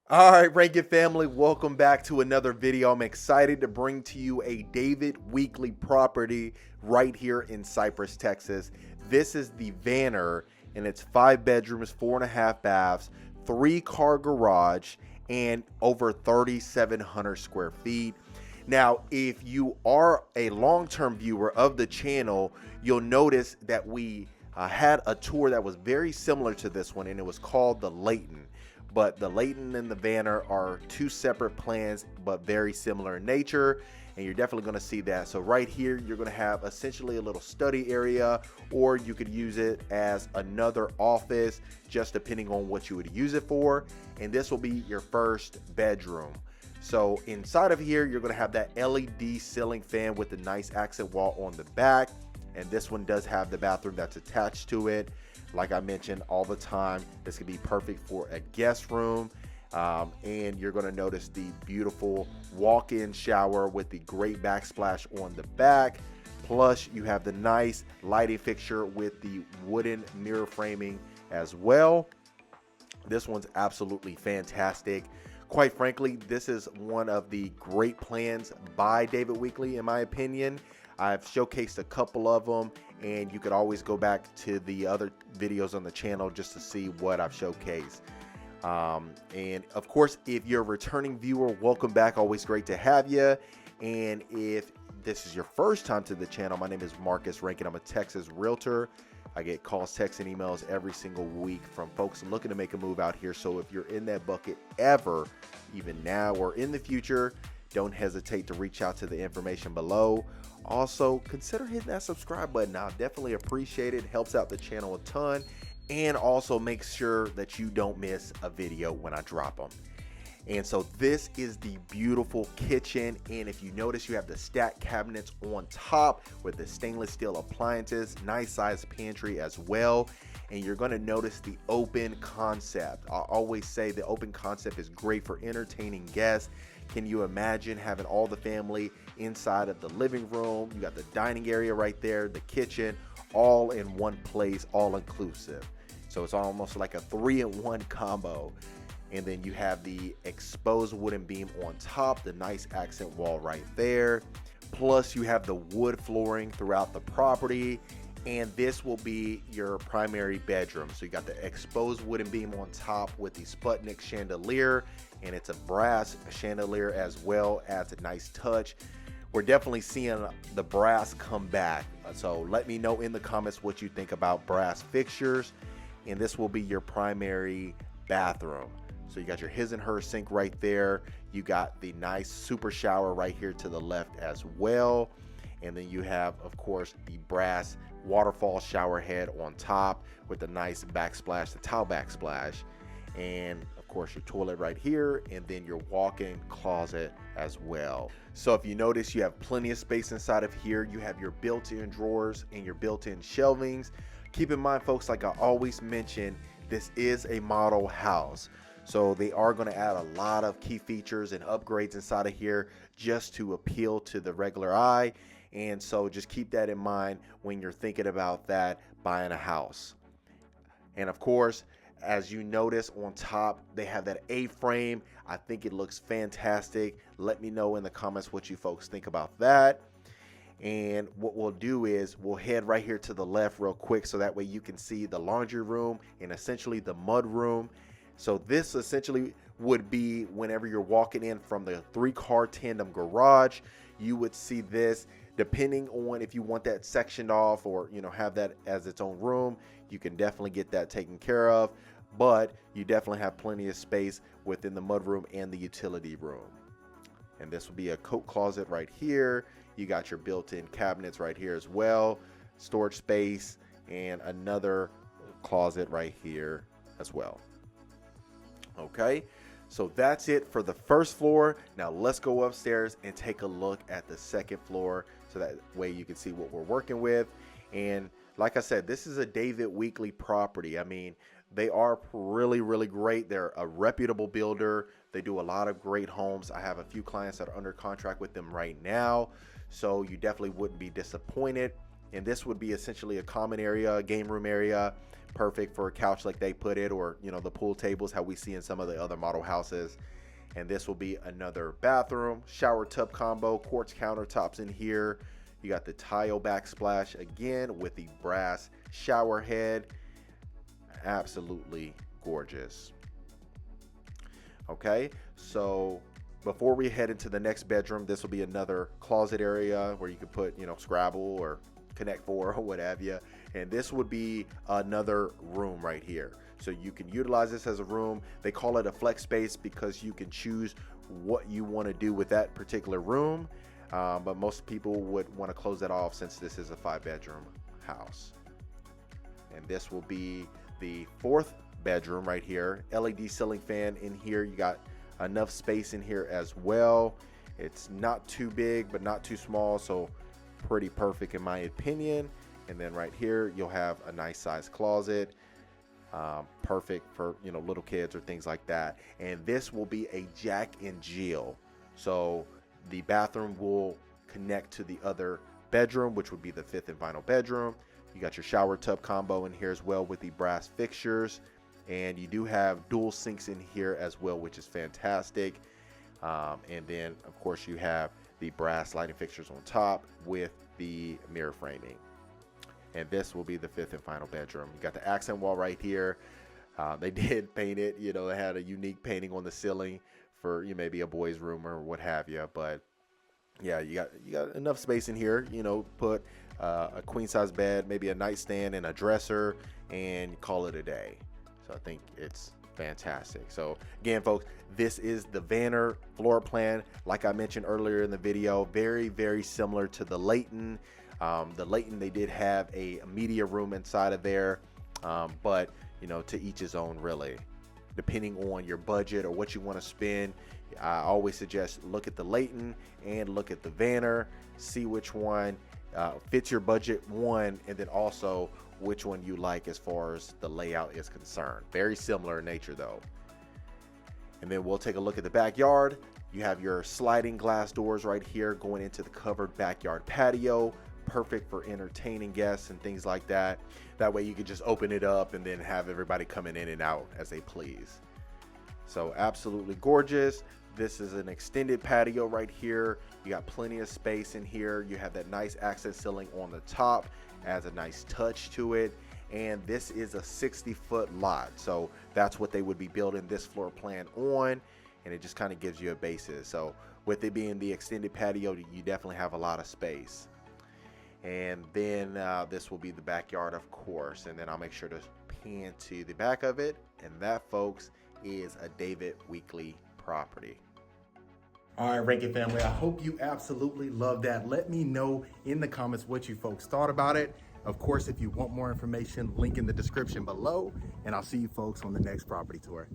All right, Rankin family, welcome back to another video. I'm excited to bring to you a David Weekley property right here in Cypress, Texas. This is the Vanner, and it's 5 bedrooms, 4.5 baths, 3-car garage, and over 3,700 square feet. Now, if you are a long-term viewer of the channel, you'll notice that we had a tour that was very similar to this one, and it was called the Layton. But the Layton and the Vanner are two separate plans, but very similar in nature, and you're definitely going to see that. So right here, you're going to have essentially a little study area, or you could use it as another office, just depending on what you would use it for. And this will be your first bedroom. So inside of here, you're going to have that LED ceiling fan with the nice accent wall on the back. And this one does have the bathroom that's attached to it. Like I mentioned all the time, this could be perfect for a guest room. And you're going to notice the beautiful walk-in shower with the great backsplash on the back. Plus, you have the nice lighting fixture with the wooden mirror framing as well. This one's absolutely fantastic. Quite frankly, this is one of the great plans by David Weekley, in my opinion. I've showcased a couple of them, and you could always go back to the other videos on the channel just to see what I've showcased. And of course, if you're a returning viewer, welcome back. Always great to have you. And if this is your first time to the channel, my name is Marcus Rankin. I'm a Texas realtor. I get calls, texts, and emails every single week from folks looking to make a move out here. So if you're in that bucket ever, even now or in the future, don't hesitate to reach out to the information below. Also, consider hitting that subscribe button. I'll definitely appreciate it. It helps out the channel a ton. And also make sure that you don't miss a video when I drop them. And so this is the beautiful kitchen, and if you notice, you have the stacked cabinets on top with the stainless steel appliances, nice sized pantry as well. And you're going to notice the open concept. I always say the open concept is great for entertaining guests. Can you imagine having all the family inside of the living room? You got the dining area right there, the kitchen, all in one place, all inclusive. So it's almost like a 3-in-1 combo. And then you have the exposed wooden beam on top, the nice accent wall right there. Plus you have the wood flooring throughout the property. And this will be your primary bedroom. So you got the exposed wooden beam on top with the Sputnik chandelier. And it's a brass chandelier as well as a nice touch. We're definitely seeing the brass come back. So let me know in the comments what you think about brass fixtures. And this will be your primary bathroom. So you got your his and her sink right there. You got the nice super shower right here to the left as well. And then you have, of course, the brass waterfall shower head on top with the nice backsplash, the towel backsplash. And of course, your toilet right here, and then your walk-in closet as well. So if you notice, you have plenty of space inside of here. You have your built-in drawers and your built-in shelvings. Keep in mind, folks, like I always mention, this is a model house. So they are going to add a lot of key features and upgrades inside of here just to appeal to the regular eye. And so just keep that in mind when you're thinking about that buying a house. And of course, as you notice on top, they have that A-frame. I think it looks fantastic. Let me know in the comments what you folks think about that. And what we'll do is we'll head right here to the left real quick so that way you can see the laundry room and essentially the mud room. So this essentially would be whenever you're walking in from the 3-car tandem garage, you would see this. Depending on if you want that sectioned off or, you know, have that as its own room, you can definitely get that taken care of. But you definitely have plenty of space within the mudroom and the utility room. And this will be a coat closet right here. You got your built-in cabinets right here as well, storage space, and another closet right here as well. Okay, so that's it for the first floor. Now let's go upstairs and take a look at the second floor so that way you can see what we're working with. And like I said, this is a David Weekley property. I mean, they are really, really great. They're a reputable builder. They do a lot of great homes. I have a few clients that are under contract with them right now, so you definitely wouldn't be disappointed. And this would be essentially a common area, a game room area, perfect for a couch like they put it, or the pool tables, how we see in some of the other model houses. And this will be another bathroom, shower tub combo, quartz countertops in here. You got the tile backsplash again with the brass shower head. Absolutely gorgeous. Okay, so before we head into the next bedroom, this will be another closet area where you can put, Scrabble or Connect 4 or what have you. And this would be another room right here. So you can utilize this as a room. They call it a flex space because you can choose what you want to do with that particular room. But most people would want to close that off since this is a 5-bedroom house. And this will be the 4th bedroom right here. LED ceiling fan in here. You got enough space in here as well. It's not too big, but not too small. So pretty perfect in my opinion. And then right here, you'll have a nice sized closet. Perfect for, little kids or things like that. And this will be a Jack and Jill. So the bathroom will connect to the other bedroom, which would be the 5th and final bedroom. You got your shower tub combo in here as well with the brass fixtures. And you do have dual sinks in here as well, which is fantastic. And then, of course, you have the brass lighting fixtures on top with the mirror framing. And this will be the 5th and final bedroom. You got the accent wall right here. They did paint it. It had a unique painting on the ceiling for maybe a boy's room or what have you. But yeah, you got enough space in here. Put a queen size bed, maybe a nightstand and a dresser, and call it a day. So I think it's fantastic. So again, folks, this is the Vanner floor plan. Like I mentioned earlier in the video, very, very similar to the Layton. The Layton, they did have a media room inside of there, but to each his own, really, depending on your budget or what you want to spend. I always suggest look at the Layton and look at the Vanner, see which one fits your budget, and then also which one you like as far as the layout is concerned. Very similar in nature though. And then we'll take a look at the backyard. You have your sliding glass doors right here going into the covered backyard patio. Perfect for entertaining guests and things like that. That way you can just open it up and then have everybody coming in and out as they please. So absolutely gorgeous. This is an extended patio right here. You got plenty of space in here. You have that nice accent ceiling on the top, adds a nice touch to it. And this is a 60-foot lot. So that's what they would be building this floor plan on. And it just kind of gives you a basis. So with it being the extended patio, you definitely have a lot of space. And then this will be the backyard, of course. And then I'll make sure to pan to the back of it. And that, folks, is a David Weekley property. All right, Rankin family, I hope you absolutely love that. Let me know in the comments what you folks thought about it. Of course, if you want more information, link in the description below. And I'll see you folks on the next property tour.